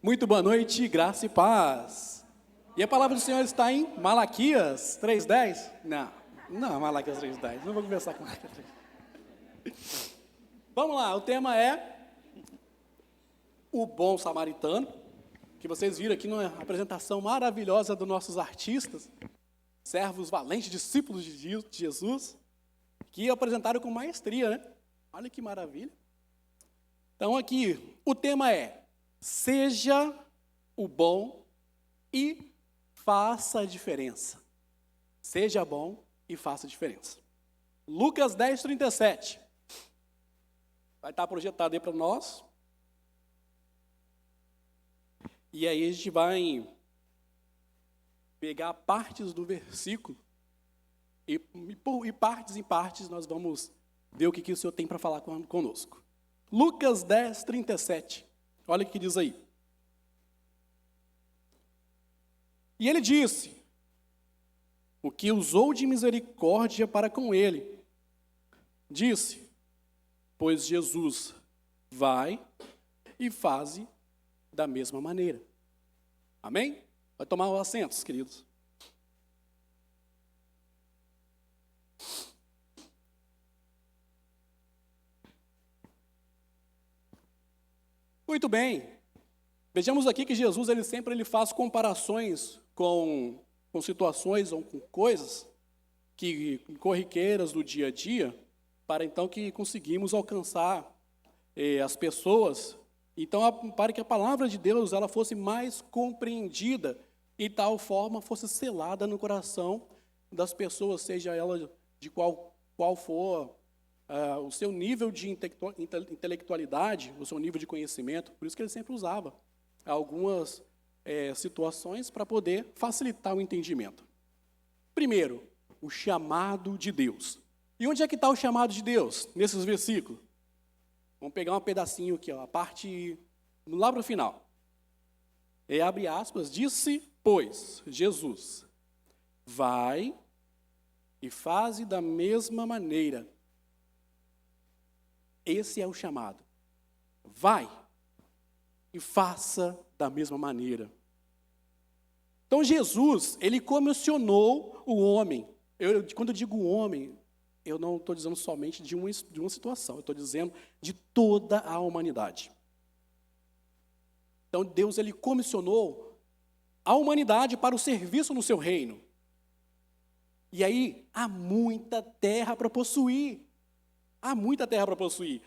Muito boa noite, graça e paz. E a palavra do Senhor está em Malaquias 3:10? Não, Malaquias 3:10. Não vou conversar com Malaquias 3:10. Vamos lá, o tema é o bom samaritano, que vocês viram aqui numa apresentação maravilhosa dos nossos artistas, servos valentes, discípulos de Jesus, que apresentaram com maestria, né? Olha que maravilha. Então aqui, o tema é: seja o bom e faça a diferença. Seja bom e faça a diferença. Lucas 10:37. Vai estar projetado aí para nós. E aí a gente vai pegar partes do versículo e partes em partes nós vamos ver o que o Senhor tem para falar conosco. Lucas 10:37. Olha o que diz aí. E ele disse: o que usou de misericórdia para com ele. Disse: pois Jesus vai e faze da mesma maneira. Amém? Vai tomar os assentos, queridos. Muito bem. Vejamos aqui que Jesus ele sempre faz comparações com situações ou com coisas corriqueiras do dia a dia, para então que conseguimos alcançar as pessoas. Então, para que a palavra de Deus ela fosse mais compreendida e tal forma fosse selada no coração das pessoas, seja ela de qual for o seu nível de intelectualidade, o seu nível de conhecimento. Por isso que ele sempre usava algumas situações para poder facilitar o entendimento. Primeiro, o chamado de Deus. E onde é que está o chamado de Deus nesses versículos? Vamos pegar um pedacinho aqui, ó, a parte lá para o final. Abre aspas, disse, pois, Jesus, vai e faze da mesma maneira. Esse é o chamado. Vai e faça da mesma maneira. Então Jesus, ele comissionou o homem. Quando eu digo homem, eu não estou dizendo somente de uma situação, eu estou dizendo de toda a humanidade. Então Deus, ele comissionou a humanidade para o serviço no seu reino. E aí, há muita terra para possuir. Há muita terra para possuir.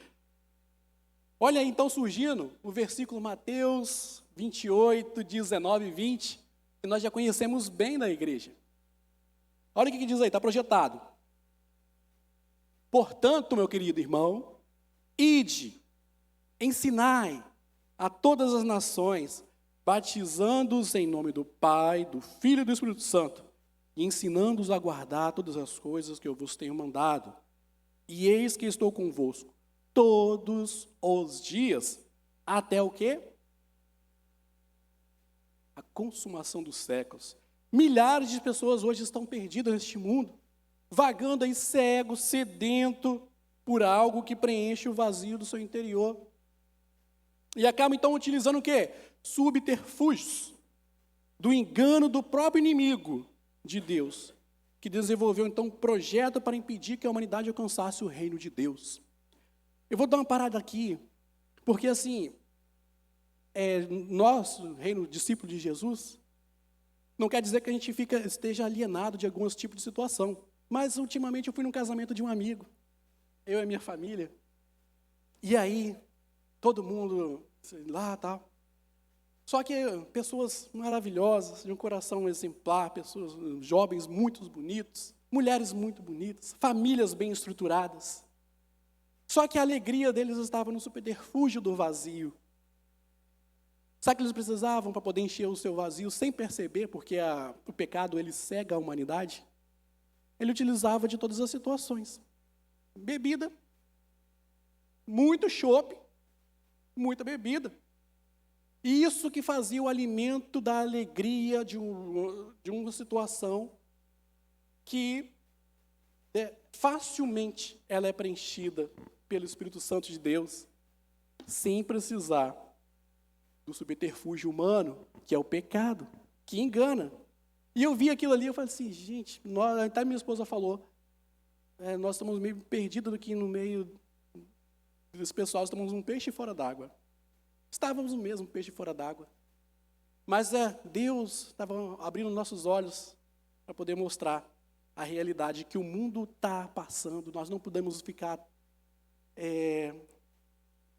Olha aí, então, surgindo o versículo Mateus 28, 19 e 20, que nós já conhecemos bem da igreja. Olha o que diz aí, está projetado. Portanto, meu querido irmão, ide, ensinai a todas as nações, batizando-os em nome do Pai, do Filho e do Espírito Santo, e ensinando-os a guardar todas as coisas que eu vos tenho mandado. E eis que estou convosco todos os dias, até o quê? A consumação dos séculos. Milhares de pessoas hoje estão perdidas neste mundo, vagando aí cego, sedento por algo que preenche o vazio do seu interior. E acabam então utilizando o quê? Subterfúgios do engano do próprio inimigo de Deus, que desenvolveu então um projeto para impedir que a humanidade alcançasse o reino de Deus. Eu vou dar uma parada aqui, porque assim, nós, reino discípulo de Jesus, não quer dizer que a gente esteja alienado de alguns tipos de situação. Mas ultimamente eu fui num casamento de um amigo, eu e a minha família, e aí todo mundo lá tal. Só que pessoas maravilhosas, de um coração exemplar, pessoas, jovens muito bonitos, mulheres muito bonitas, famílias bem estruturadas. Só que a alegria deles estava no subterfúgio do vazio. Sabe o que eles precisavam para poder encher o seu vazio sem perceber, porque o pecado ele cega a humanidade? Ele utilizava de todas as situações. Bebida, muito chope, muita bebida. E isso que fazia o alimento da alegria de uma situação que facilmente ela é preenchida pelo Espírito Santo de Deus, sem precisar do subterfúgio humano, que é o pecado, que engana. E eu vi aquilo ali, eu falei assim, gente, até minha esposa falou, nós estamos meio perdidos aqui no meio desse pessoal, estamos um peixe fora d'água. Estávamos mesmo, um peixe fora d'água. Mas Deus estava abrindo nossos olhos para poder mostrar a realidade que o mundo está passando. Nós não podemos ficar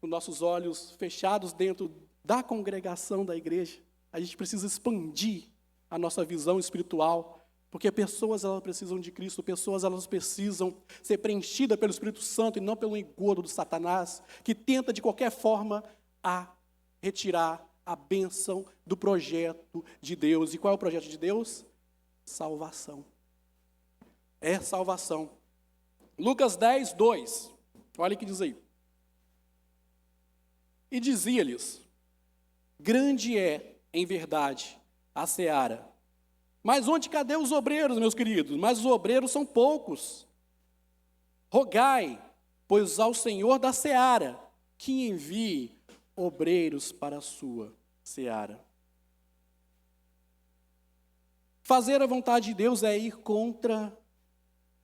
com nossos olhos fechados dentro da congregação da igreja. A gente precisa expandir a nossa visão espiritual, porque pessoas elas precisam de Cristo, pessoas elas precisam ser preenchidas pelo Espírito Santo e não pelo engodo do Satanás, que tenta de qualquer forma retirar a bênção do projeto de Deus. E qual é o projeto de Deus? Salvação. É salvação. Lucas 10, 2. Olha o que diz aí. E dizia-lhes, grande é, em verdade, a seara. Mas cadê os obreiros, meus queridos? Mas os obreiros são poucos. Rogai, pois ao Senhor da seara, que envie obreiros para a sua seara. Fazer a vontade de Deus é ir contra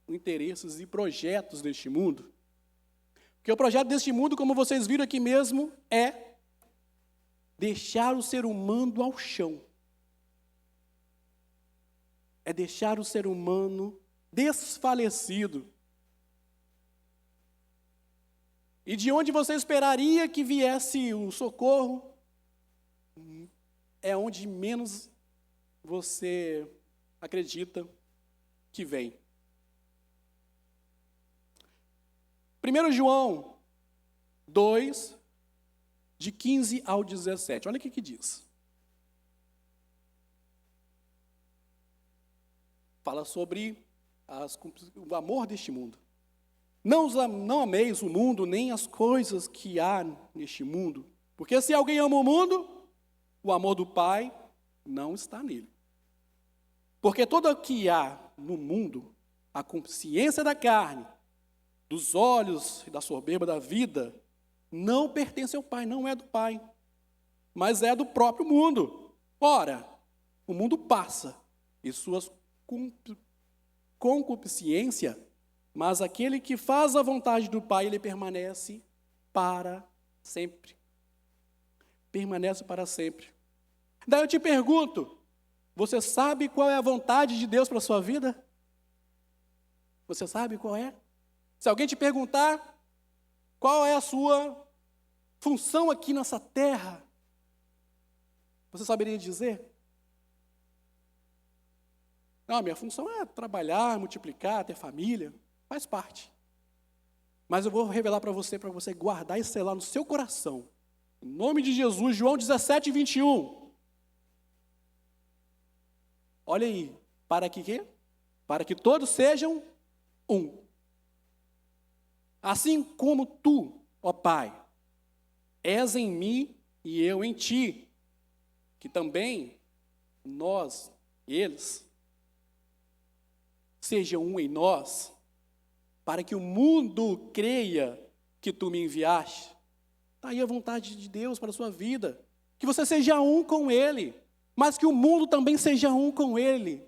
os interesses e projetos deste mundo. Porque o projeto deste mundo, como vocês viram aqui mesmo, é deixar o ser humano ao chão. É deixar o ser humano desfalecido. E de onde você esperaria que viesse o socorro, é onde menos você acredita que vem. 1 João 2, de 15 ao 17. Olha o que diz. Fala sobre o amor deste mundo. Não ameis o mundo, nem as coisas que há neste mundo. Porque se alguém ama o mundo, o amor do Pai não está nele. Porque todo o que há no mundo, a consciência da carne, dos olhos e da soberba da vida, não pertence ao Pai, não é do Pai, mas é do próprio mundo. Ora, o mundo passa e suas concupiscências, mas aquele que faz a vontade do Pai, ele permanece para sempre. Permanece para sempre. Daí eu te pergunto, você sabe qual é a vontade de Deus para a sua vida? Você sabe qual é? Se alguém te perguntar qual é a sua função aqui nessa terra, você saberia dizer? Não, minha função é trabalhar, multiplicar, ter família, faz parte. Mas eu vou revelar para você guardar e selar no seu coração. Em nome de Jesus, João 17, 21. Olha aí, para que quê? Para que todos sejam um. Assim como tu, ó Pai, és em mim e eu em ti, que também nós, eles, sejam um em nós, para que o mundo creia que tu me enviaste. Está aí a vontade de Deus para a sua vida, que você seja um com Ele, mas que o mundo também seja um com Ele.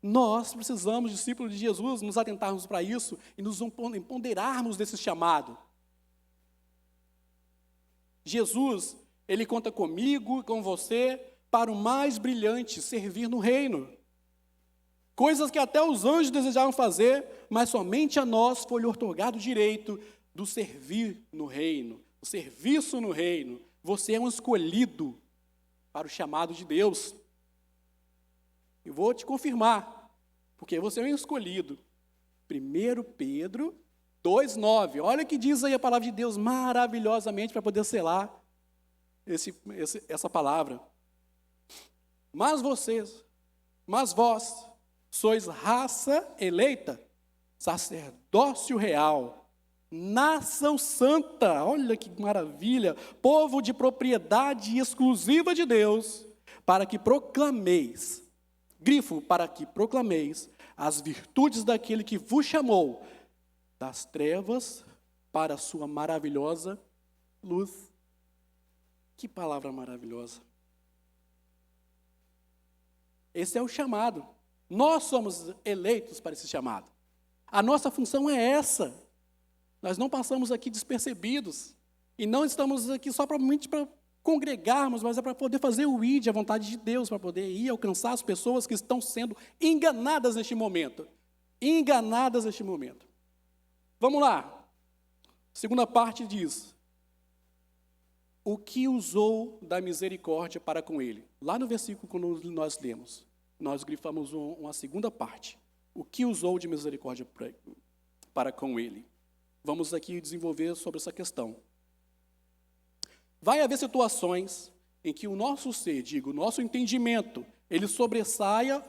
Nós precisamos, discípulos de Jesus, nos atentarmos para isso e nos empoderarmos desse chamado. Jesus, Ele conta comigo e com você para o mais brilhante, servir no reino. Coisas que até os anjos desejavam fazer, mas somente a nós foi outorgado o direito do servir no reino, o serviço no reino. Você é um escolhido para o chamado de Deus. Eu vou te confirmar, porque você é um escolhido. 1 Pedro 2,9. Olha o que diz aí a palavra de Deus maravilhosamente para poder selar essa palavra. Mas vós sois raça eleita, sacerdócio real, nação santa, olha que maravilha, povo de propriedade exclusiva de Deus, para que proclameis, para que proclameis as virtudes daquele que vos chamou das trevas para a sua maravilhosa luz. Que palavra maravilhosa. Esse é o chamado. Nós somos eleitos para esse chamado. A nossa função é essa. Nós não passamos aqui despercebidos. E não estamos aqui só provavelmente para congregarmos, mas é para poder fazer o ID, a vontade de Deus, para poder ir alcançar as pessoas que estão sendo enganadas neste momento. Enganadas neste momento. Vamos lá. Segunda parte diz: o que usou da misericórdia para com ele? Lá no versículo que nós lemos, nós grifamos uma segunda parte. O que usou de misericórdia para com ele? Vamos aqui desenvolver sobre essa questão. Vai haver situações em que o nosso ser, o nosso entendimento, ele sobressaia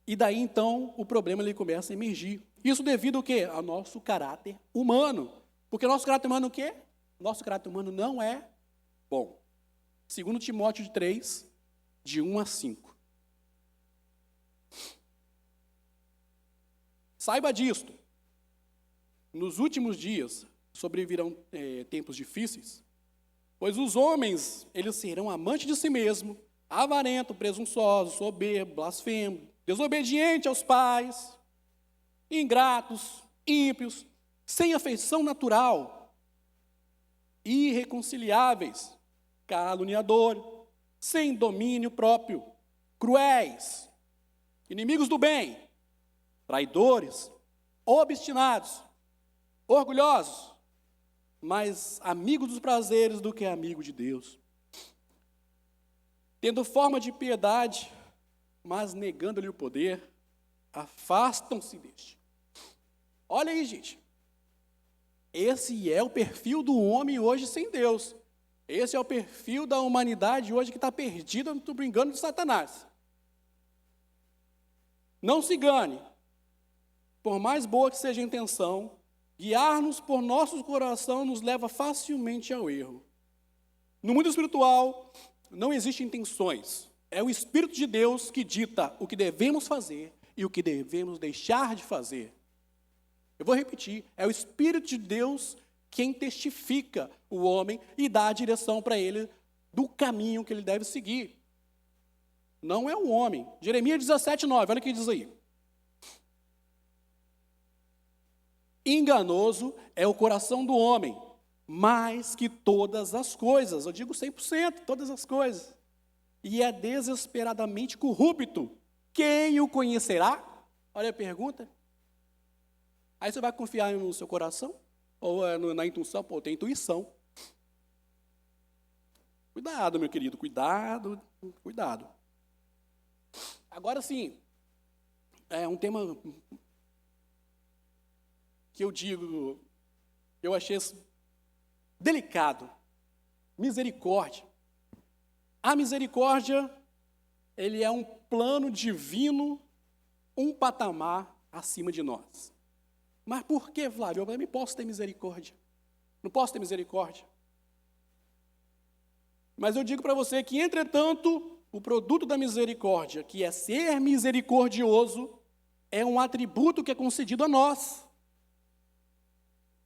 e daí então o problema ele começa a emergir. Isso devido ao quê? Ao nosso caráter humano. Porque nosso caráter humano o quê? Nosso caráter humano não é bom. 2 Timóteo 3, de 1 a 5. Saiba disto. Nos últimos dias sobrevirão tempos difíceis, pois os homens, eles serão amantes de si mesmos, avarentos, presunçosos, soberbos, blasfemos, desobedientes aos pais, ingratos, ímpios, sem afeição natural, irreconciliáveis, caluniadores, sem domínio próprio, cruéis, inimigos do bem, traidores, obstinados, orgulhosos, mais amigos dos prazeres do que amigo de Deus, tendo forma de piedade, mas negando-lhe o poder, afastam-se deste. Olha aí, gente. Esse é o perfil do homem hoje sem Deus. Esse é o perfil da humanidade hoje que está perdida no engano de Satanás. Não se engane. Por mais boa que seja a intenção, guiar-nos por nosso coração nos leva facilmente ao erro. No mundo espiritual, não existem intenções. É o Espírito de Deus que dita o que devemos fazer e o que devemos deixar de fazer. Eu vou repetir, é o Espírito de Deus quem testifica o homem e dá a direção para ele do caminho que ele deve seguir. Não é o homem. Jeremias 17, 9, olha o que diz aí. Enganoso é o coração do homem, mais que todas as coisas. Eu digo 100%, todas as coisas. E é desesperadamente corrupto. Quem o conhecerá? Olha a pergunta. Aí você vai confiar no seu coração? Ou na intuição? Pô, tem intuição. Cuidado, meu querido, cuidado, cuidado. Agora sim, é um tema que eu digo, eu achei delicado. Misericórdia. A misericórdia, ele é um plano divino, um patamar acima de nós. Mas por que, Flávio? Eu também posso ter misericórdia. Não posso ter misericórdia. Mas eu digo para você que, entretanto, o produto da misericórdia, que é ser misericordioso, é um atributo que é concedido a nós,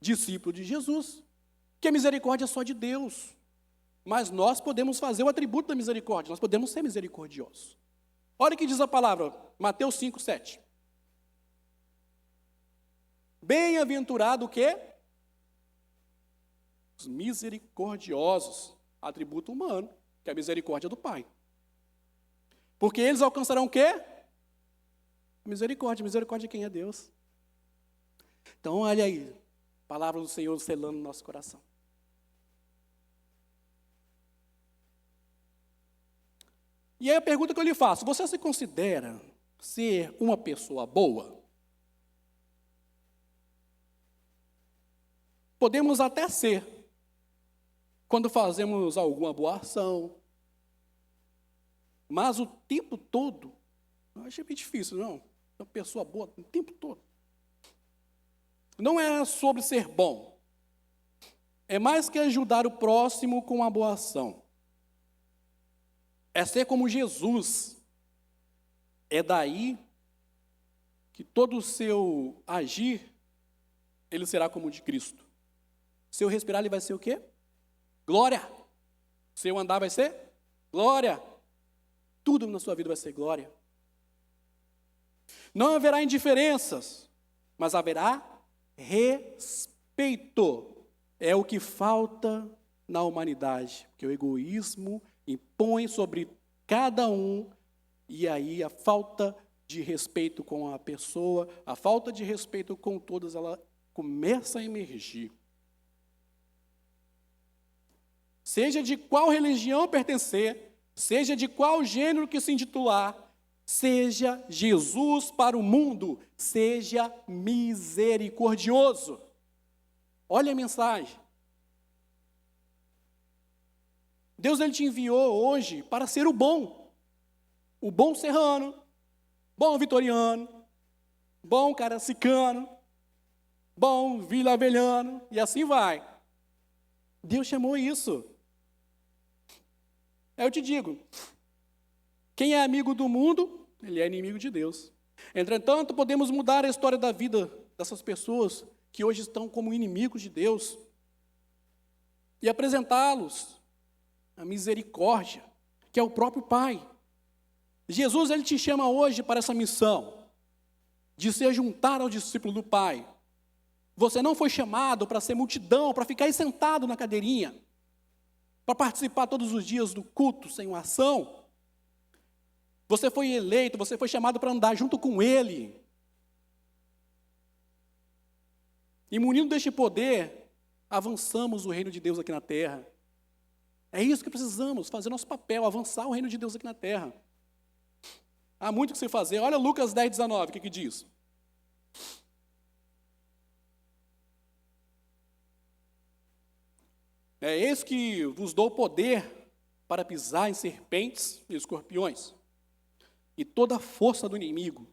discípulo de Jesus, que a misericórdia é só de Deus. Mas nós podemos fazer o atributo da misericórdia, nós podemos ser misericordiosos. Olha o que diz a palavra, Mateus 5, 7. Bem-aventurado o quê? Os misericordiosos, atributo humano, que é a misericórdia do Pai. Porque eles alcançarão o quê? Misericórdia. Misericórdia de quem é Deus. Então, olha aí, a palavra do Senhor selando no nosso coração. E aí a pergunta que eu lhe faço, você se considera ser uma pessoa boa? Podemos até ser, quando fazemos alguma boa ação, mas o tempo todo, eu achei bem difícil, não? Uma pessoa boa o tempo todo. Não é sobre ser bom, é mais que ajudar o próximo com uma boa ação. É ser como Jesus. É daí que todo o seu agir, ele será como o de Cristo. Seu respirar, ele vai ser o quê? Glória. Seu andar vai ser glória. Tudo na sua vida vai ser glória. Não haverá indiferenças, mas haverá respeito. É o que falta na humanidade, porque o egoísmo impõe sobre cada um, e aí a falta de respeito com a pessoa, a falta de respeito com todas, ela começa a emergir. Seja de qual religião pertencer, seja de qual gênero que se intitular, seja Jesus para o mundo, seja misericordioso. Olha a mensagem. Deus ele te enviou hoje para ser o bom serrano, bom vitoriano, bom caracicano, bom vilavelhano, e assim vai. Deus chamou isso. Eu te digo, quem é amigo do mundo, ele é inimigo de Deus. Entretanto, podemos mudar a história da vida dessas pessoas que hoje estão como inimigos de Deus e apresentá-los a misericórdia, que é o próprio Pai. Jesus, ele te chama hoje para essa missão, de se juntar ao discípulo do Pai. Você não foi chamado para ser multidão, para ficar aí sentado na cadeirinha, para participar todos os dias do culto sem uma ação. Você foi eleito, você foi chamado para andar junto com Ele. E munido deste poder, avançamos o reino de Deus aqui na terra. É isso que precisamos, fazer nosso papel, avançar o reino de Deus aqui na terra. Há muito que se fazer. Olha Lucas 10, 19, o que diz? Eis que vos dou poder para pisar em serpentes e escorpiões, e toda a força do inimigo,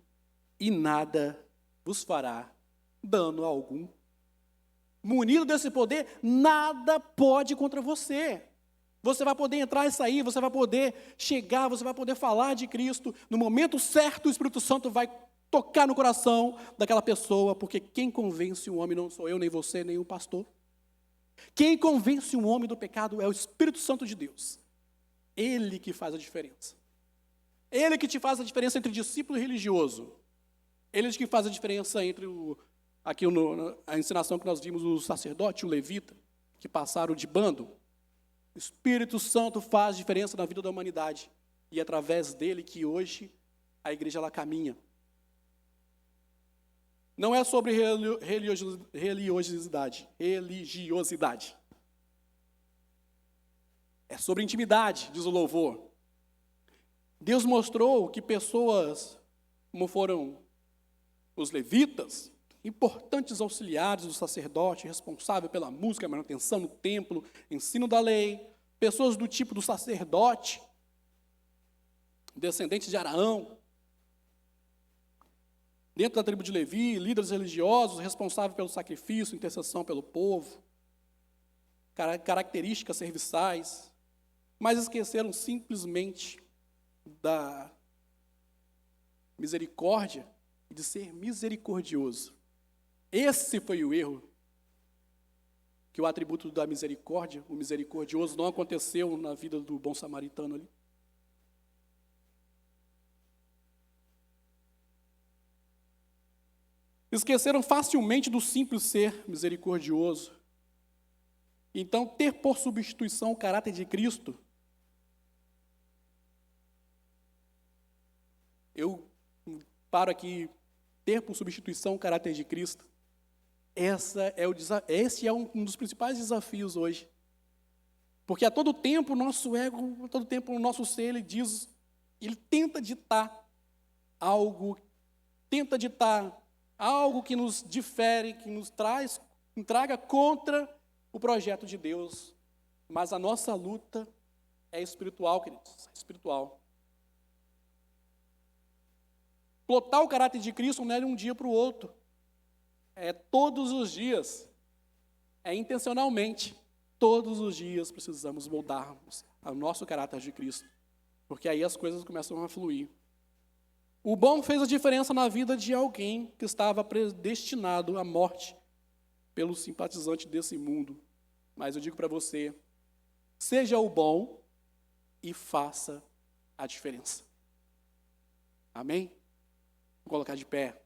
e nada vos fará dano algum. Munido desse poder, nada pode contra você. Você vai poder entrar e sair, você vai poder chegar, você vai poder falar de Cristo. No momento certo, o Espírito Santo vai tocar no coração daquela pessoa, porque quem convence um homem não sou eu, nem você, nem o pastor. Quem convence um homem do pecado é o Espírito Santo de Deus. Ele que faz a diferença. Ele que te faz a diferença entre discípulo e religioso. Ele que faz a diferença entre a ensinação que nós vimos, o sacerdote e o levita, que passaram de bando. O Espírito Santo faz diferença na vida da humanidade. E é através dele que hoje a igreja ela caminha. Não é sobre religiosidade. É sobre intimidade, diz o louvor. Deus mostrou que pessoas, como foram os levitas, importantes auxiliares do sacerdote, responsável pela música, manutenção no templo, ensino da lei, pessoas do tipo do sacerdote, descendentes de Araão, dentro da tribo de Levi, líderes religiosos, responsáveis pelo sacrifício, intercessão pelo povo, características serviçais, mas esqueceram simplesmente da misericórdia e de ser misericordioso. Esse foi o erro, que o atributo da misericórdia, o misericordioso, não aconteceu na vida do bom samaritano ali. Esqueceram facilmente do simples ser misericordioso. Então, ter por substituição o caráter de Cristo, eu paro aqui, ter por substituição o caráter de Cristo, esse é um dos principais desafios hoje. Porque a todo tempo o nosso ego, a todo tempo o nosso ser, ele tenta ditar algo que nos difere, que nos traga contra o projeto de Deus. Mas a nossa luta é espiritual, queridos, é espiritual. Plotar o caráter de Cristo não é de um dia para o outro. É todos os dias. É intencionalmente. Todos os dias precisamos moldarmos o nosso caráter de Cristo. Porque aí as coisas começam a fluir. O bom fez a diferença na vida de alguém que estava predestinado à morte pelo simpatizante desse mundo. Mas eu digo para você, seja o bom e faça a diferença. Amém? Vou colocar de pé.